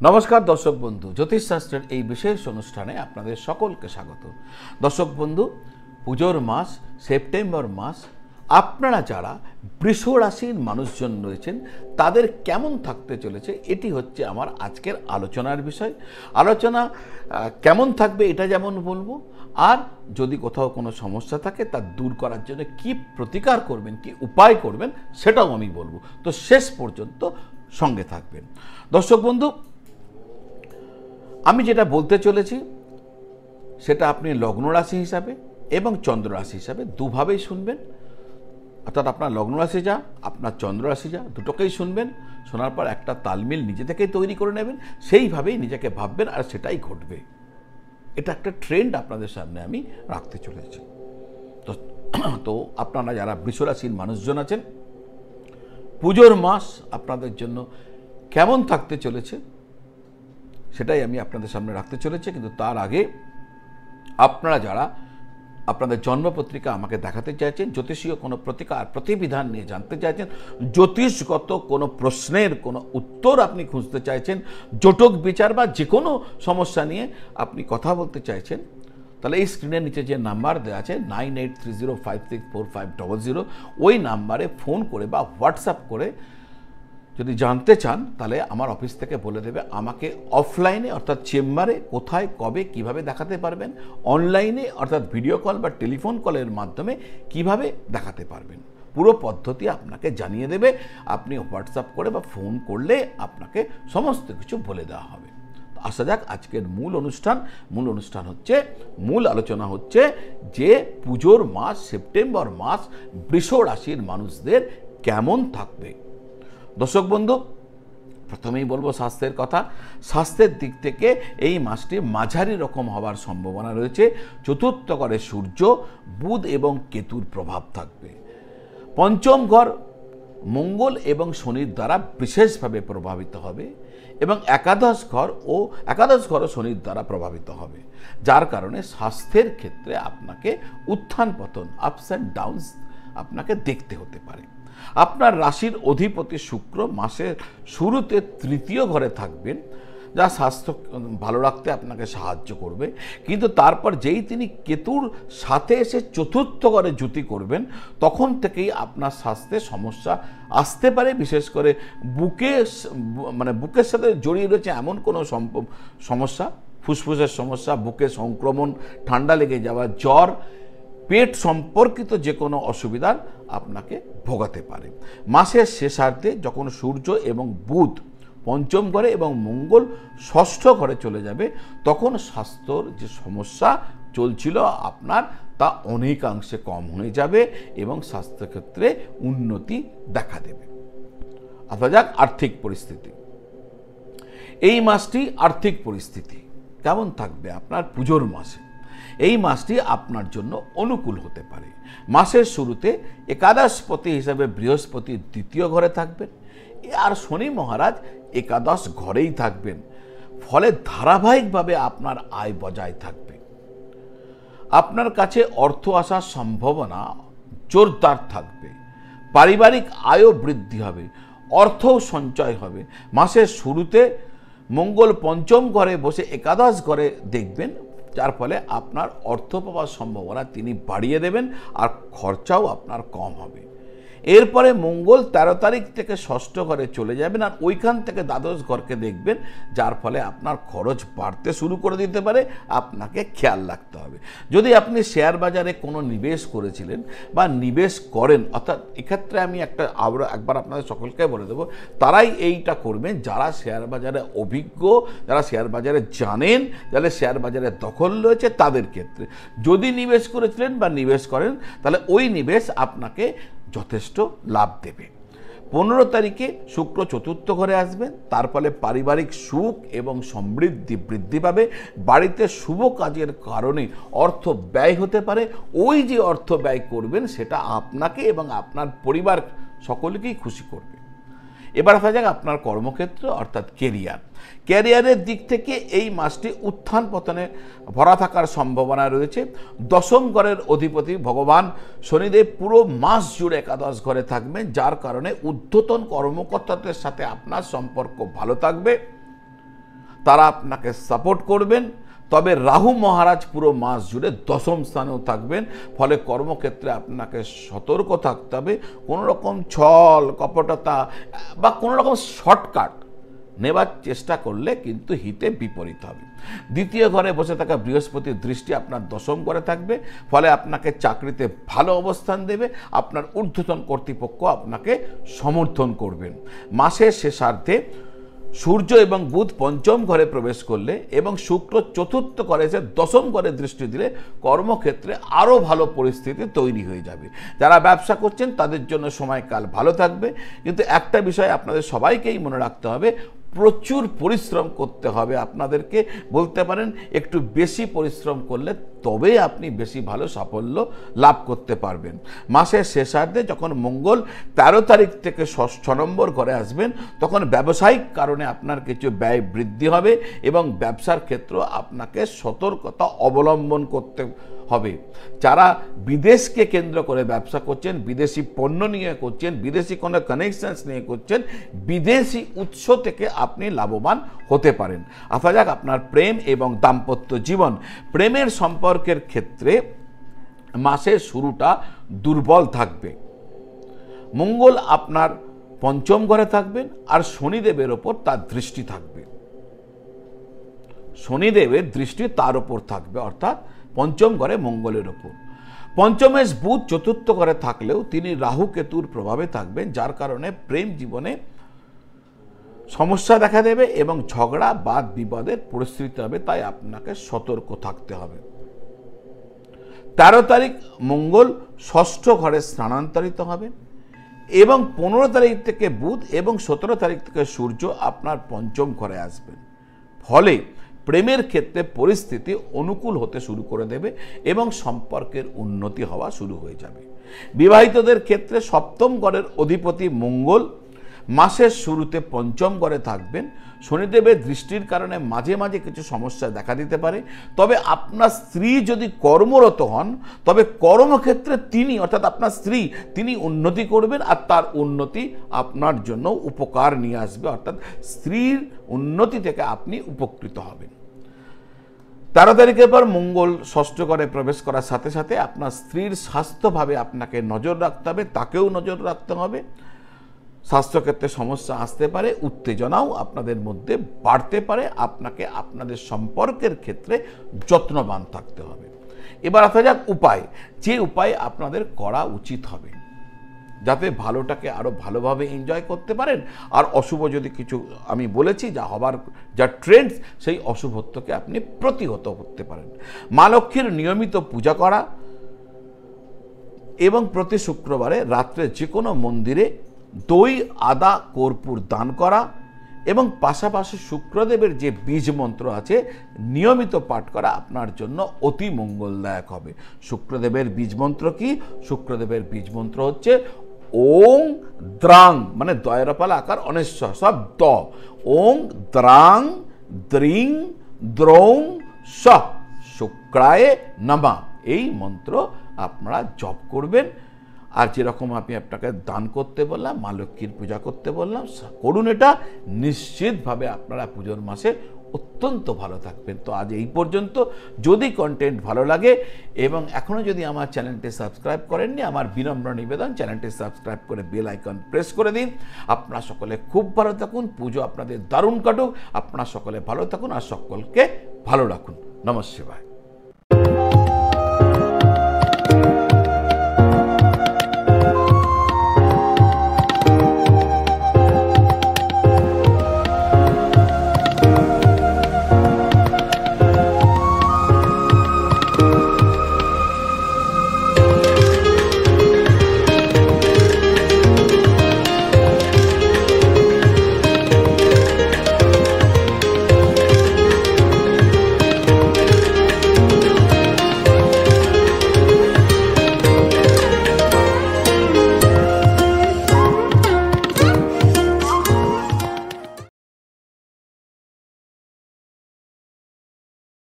নমস্কার দর্শক বন্ধু, জ্যোতিষশাস্ত্রের এই বিশেষ অনুষ্ঠানে আপনাদের সকলকে স্বাগত। দর্শক বন্ধু, পুজোর মাস সেপ্টেম্বর মাস, আপনারা যারা বৃষ রাশির মানুষজন রয়েছেন তাদের কেমন থাকতে চলেছে এটি হচ্ছে আমার আজকের আলোচনার বিষয়। আলোচনা কেমন থাকবে এটা যেমন বলবো, আর যদি কোথাও কোনো সমস্যা থাকে তা দূর করার জন্য কি প্রতিকার করবেন, কি উপায় করবেন সেটাও আমি বলবো। তো শেষ পর্যন্ত সঙ্গে থাকবেন। দর্শক বন্ধু, আমি যেটা বলতে চলেছি সেটা আপনি লগ্ন রাশি হিসাবে এবং চন্দ্র রাশি হিসাবে দুভাবেই শুনবেন। অর্থাৎ আপনার লগ্ন রাশি যা, আপনার চন্দ্র রাশি যা, দুটোকেই শুনবেন। শোনার পর একটা তালমিল নিজে থেকেই তৈরি করে নেবেন, সেইভাবেই নিজেকে ভাববেন আর সেটাই ঘটবে। এটা একটা ট্রেন্ড আপনাদের সামনে আমি রাখতে চলেছি। তো আপনারা যারা বৃষ রাশির মানুষজন আছেন, পুজোর মাস আপনাদের জন্য কেমন থাকতে চলেছে সেটাই আমি আপনাদের সামনে রাখতে চলেছি। কিন্তু তার আগে আপনারা যারা আপনাদের জন্মপত্রিকা আমাকে দেখাতে চাইছেন, জ্যোতিষীয় কোনো প্রতিবিধান নিয়ে জানতে চাইছেন, জ্যোতিষগত কোনো প্রশ্নের কোনো উত্তর আপনি খুঁজতে চাইছেন, জটক বিচার বা যে কোনো সমস্যা নিয়ে আপনি কথা বলতে চাইছেন, তাহলে এই স্ক্রিনের নিচে যে নাম্বার দেওয়া আছে 9830564500, ওই নাম্বারে ফোন করে বা হোয়াটসঅ্যাপ করে যদি জানতে চান তাহলে আমার অফিস থেকে বলে দেবে আমাকে অফলাইনে অর্থাৎ চেম্বারে কোথায় কবে কিভাবে দেখাতে পারবেন, অনলাইনে অর্থাৎ ভিডিও কল বা টেলিফোন কলের মাধ্যমে কিভাবে দেখাতে পারবেন। পুরো পদ্ধতি আপনাকে জানিয়ে দেবে। আপনি হোয়াটসঅ্যাপ করে বা ফোন করলে আপনাকে সমস্ত কিছু বলে দেওয়া হবে। আসা যাক আজকের মূল অনুষ্ঠান হচ্ছে, মূল আলোচনা হচ্ছে যে পুজোর মাস সেপ্টেম্বর মাস বৃষ রাশির মানুষদের কেমন থাকবে। দর্শক বন্ধু, প্রথমেই বলবো স্বাস্থ্যের কথা। স্বাস্থ্যের দিক থেকে এই মাসটি মাঝারি রকম হওয়ার সম্ভাবনা রয়েছে। চতুর্থ ঘরে সূর্য, বুধ এবং কেতুর প্রভাব থাকবে। পঞ্চম ঘর মঙ্গল এবং শনির দ্বারা বিশেষভাবে প্রভাবিত হবে এবং একাদশ ঘরও শনির দ্বারা প্রভাবিত হবে, যার কারণে স্বাস্থ্যের ক্ষেত্রে আপনাকে উত্থান পতন, আপস অ্যান্ড ডাউনস আপনাকে দেখতে হতে পারে। আপনার রাশির অধিপতি শুক্র মাসের শুরুতে তৃতীয় ঘরে থাকবেন, যা স্বাস্থ্য ভালো রাখতে আপনাকে সাহায্য করবে। কিন্তু তারপর যেই তিনি কেতুর সাথে এসে চতুর্থ ঘরে যুতি করবেন, তখন থেকেই আপনার স্বাস্থ্যে সমস্যা আসতে পারে। বিশেষ করে বুকের সাথে জড়িয়ে রয়েছে এমন কোনো সমস্যা, ফুসফুসের সমস্যা, বুকে সংক্রমণ, ঠান্ডা লেগে যাওয়া, জ্বর, পেট সম্পর্কিত যে কোনো অসুবিধার আপনাকে ভোগাতে পারে। মাসের শেষার্ধে যখন সূর্য এবং বুধ পঞ্চম ঘরে এবং মঙ্গল ষষ্ঠ ঘরে চলে যাবে, তখন স্বাস্থ্যর যে সমস্যা চলছিল আপনার তা অনেকাংশে কম হয়ে যাবে এবং স্বাস্থ্যক্ষেত্রে উন্নতি দেখা দেবে। আসা যাক আর্থিক পরিস্থিতি। এই মাসটি আর্থিক পরিস্থিতি কেমন থাকবে আপনার পুজোর মাসে? এই মাসটি আপনার জন্য অনুকূল হতে পারে। মাসের শুরুতে একাদশপতি হিসাবে বৃহস্পতি দ্বিতীয় ঘরে থাকবেন আর শনি মহারাজ একাদশ ঘরেই থাকবেন। ফলে ধারাবাহিকভাবে আপনার আয় বজায় থাকবে। আপনার কাছে অর্থ আসার সম্ভাবনা জোরদার থাকবে। পারিবারিক আয়ও বৃদ্ধি হবে, অর্থও সঞ্চয় হবে। মাসের শুরুতে মঙ্গল পঞ্চম ঘরে বসে একাদশ ঘরে দেখবেন, যার ফলে আপনার অর্থ পাওয়ার সম্ভাবনা তিনি বাড়িয়ে দেবেন আর খরচাও আপনার কম হবে। এরপরে মঙ্গল 13 তারিখ থেকে ষষ্ঠ ঘরে চলে যাবেন আর ওইখান থেকে দ্বাদশ ঘরকে দেখবেন, যার ফলে আপনার খরচ বাড়তে শুরু করে দিতে পারে। আপনাকে খেয়াল রাখতে হবে। যদি আপনি শেয়ার বাজারে কোনো নিবেশ করেছিলেন বা নিবেশ করেন, অর্থাৎ এক্ষেত্রে আমি একবার আপনাদের সকলকে বলে দেবো, তারাই এইটা করবেন যারা শেয়ার বাজারে অভিজ্ঞ, যারা শেয়ার বাজারে জানেন, যারা শেয়ার বাজারে দখল রয়েছে তাদের ক্ষেত্রে। যদি নিবেশ করেছিলেন বা নিবেশ করেন, তাহলে ওই নিবেশ আপনাকে যথেষ্ট লাভ দেবে। 15 তারিখে শুক্র চতুর্থ ঘরে আসবেন, তার ফলে পারিবারিক সুখ এবং সমৃদ্ধি বৃদ্ধি পাবে। বাড়িতে শুভ কাজের কারণে অর্থ ব্যয় হতে পারে। ওই যে অর্থ ব্যয় করবেন সেটা আপনাকে এবং আপনার পরিবার সকলকেই খুশি করবে। এবার আসা যাক আপনার কর্মক্ষেত্র অর্থাৎ ক্যারিয়ারের দিক থেকে এই মাসটি উত্থান পতনে ভরা থাকার সম্ভাবনা রয়েছে। দশম ঘরের অধিপতি ভগবান শনিদেব পুরো মাস জুড়ে একাদশ ঘরে থাকবেন, যার কারণে ঊর্ধ্বতন কর্মকর্তাদের সাথে আপনার সম্পর্ক ভালো থাকবে। তারা আপনাকে সাপোর্ট করবেন। তবে রাহু মহারাজ পুরো মাস জুড়ে দশম স্থানেও থাকবেন, ফলে কর্মক্ষেত্রে আপনাকে সতর্ক থাকতে হবে। কোনো রকম ছল কপটতা বা কোনো রকম শর্টকাট নেবার চেষ্টা করলে কিন্তু হিতে বিপরীত হবে। দ্বিতীয় ঘরে বসে থাকা বৃহস্পতির দৃষ্টি আপনার দশম ঘরে থাকবে, ফলে আপনাকে চাকরিতে ভালো অবস্থান দেবে, আপনার ঊর্ধ্বতন কর্তৃপক্ষ আপনাকে সমর্থন করবেন। মাসের শেষার্ধে সূর্য এবং বুধ পঞ্চম ঘরে প্রবেশ করলে এবং শুক্র চতুর্থ ঘরে এসে দশম ঘরে দৃষ্টি দিলে কর্মক্ষেত্রে আরও ভালো পরিস্থিতি তৈরি হয়ে যাবে। যারা ব্যবসা করছেন তাদের জন্য সময়কাল ভালো থাকবে, কিন্তু একটা বিষয় আপনাদের সবাইকেই মনে রাখতে হবে, প্রচুর পরিশ্রম করতে হবে আপনাদেরকে। বলতে পারেন একটু বেশি পরিশ্রম করলে তবে আপনি বেশি ভালো সাফল্য লাভ করতে পারবেন। মাসের শেষার্ধে যখন মঙ্গল 13 তারিখ থেকে 6 নম্বর ঘরে আসবেন, তখন ব্যবসায়িক কারণে আপনার কিছু ব্যয় বৃদ্ধি হবে এবং ব্যবসার ক্ষেত্রে আপনাকে সতর্কতা অবলম্বন করতে হবে। যারা বিদেশকে কেন্দ্র করে ব্যবসা করছেন, বিদেশি পণ্য নিয়ে করছেন, বিদেশি কোনো কানেকশনস নিয়ে করছেন, বিদেশি উৎস থেকে আপনি লাভবান হতে পারেন। আসা যাক আপনার প্রেম এবং দাম্পত্য জীবন। প্রেমের সম্পর্কের ক্ষেত্রে মাসের শুরুটা দুর্বল থাকবে। মঙ্গল আপনার পঞ্চম ঘরে থাকবেন আর শনিদেবের ওপর তার দৃষ্টি থাকবে। শনিদেবের দৃষ্টি তার ওপর থাকবে, অর্থাৎ পঞ্চম ঘরে মঙ্গলের ওপর। পঞ্চমেশ বুধ চতুর্থ ঘরে থাকলেও তিনি রাহু কেতুর প্রভাবে থাকবেন, যার কারণে প্রেম জীবনে সমস্যা দেখা দেবে এবং ঝগড়া বাদ বিবাদের পরিস্থিতি হবে, তাই আপনাকে সতর্ক থাকতে হবে। 13 তারিখ মঙ্গল ষষ্ঠ ঘরে স্থানান্তরিত হবেন এবং 15 তারিখ থেকে বুধ এবং 17 তারিখ থেকে সূর্য আপনার পঞ্চম ঘরে আসবেন। ফলে প্রেমের ক্ষেত্রে পরিস্থিতি অনুকূল হতে শুরু করে দেবে এবং সম্পর্কের উন্নতি হওয়া শুরু হয়ে যাবে। বিবাহিতদের ক্ষেত্রে সপ্তম ঘরের অধিপতি মঙ্গল মাসের শুরুতে পঞ্চম ঘরে থাকবেন। শনিদেবের দৃষ্টির কারণে মাঝে মাঝে কিছু সমস্যা দেখা দিতে পারে, তবে আপনার স্ত্রী যদি কর্মরত হন তবে কর্মক্ষেত্রে তিনি, অর্থাৎ আপনার স্ত্রী, তিনি উন্নতি করবেন আর তার উন্নতি আপনার জন্য উপকার নিয়ে আসবে, অর্থাৎ স্ত্রীর উন্নতি থেকে আপনি উপকৃত হবেন। 13 তারিখের পর মঙ্গল ষষ্ঠ ঘরে প্রবেশ করার সাথে সাথে আপনার স্ত্রীর স্বাস্থ্যভাবে আপনাকে নজর রাখতে হবে, তাকেও নজর রাখতে হবে। স্বাস্থ্যক্ষেত্রে সমস্যা আসতে পারে, উত্তেজনাও আপনাদের মধ্যে বাড়তে পারে, আপনাকে আপনাদের সম্পর্কের ক্ষেত্রে যত্নবান থাকতে হবে। এবার আসা যাক উপায়, যে উপায় আপনাদের করা উচিত হবে যাতে ভালোটাকে আরও ভালোভাবে এনজয় করতে পারেন, আর অশুভ যদি কিছু আমি বলেছি যা হবার, যা ট্রেন্ডস, সেই অশুভত্বকে আপনি প্রতিহত করতে পারেন। মা লক্ষ্মীর নিয়মিত পূজা করা এবং প্রতি শুক্রবারে রাত্রে যে কোনো মন্দিরে দই আদা কর্পূর দান করা এবং পাশাপাশি শুক্রদেবের যে বীজ মন্ত্র আছে নিয়মিত পাঠ করা আপনার জন্য অতি মঙ্গলদায়ক হবে। শুক্রদেবের বীজ মন্ত্র কি? শুক্রদেবের বীজ মন্ত্র হচ্ছে ওং দ্রাং, মানে দয়রপালা আকার অনেশ্বর, সব দ, ওং দ্রাং দ্রিং দ্রৌং স শুক্রায় নমঃ। এই মন্ত্র আপনারা জপ করবেন। আর যেরকম আমি আপনাকে দান করতে বললাম, মা লক্ষ্মীর পূজা করতে বললাম, করুন এটা, নিশ্চিতভাবে আপনারা পুজোর মাসে অত্যন্ত ভালো থাকবেন। তো আজ এই পর্যন্ত। যদি কন্টেন্ট ভালো লাগে এবং এখনও যদি আমার চ্যানেলটি সাবস্ক্রাইব করেননি, আমার বিনম্র নিবেদন চ্যানেলটি সাবস্ক্রাইব করে বেল আইকন প্রেস করে দিন। আপনারা সকলে খুব ভালো থাকুন, পুজো আপনাদের দারুণ কাটুক, আপনারা সকলে ভালো থাকুন আর সকলকে ভালো রাখুন। নমঃ শিবায়।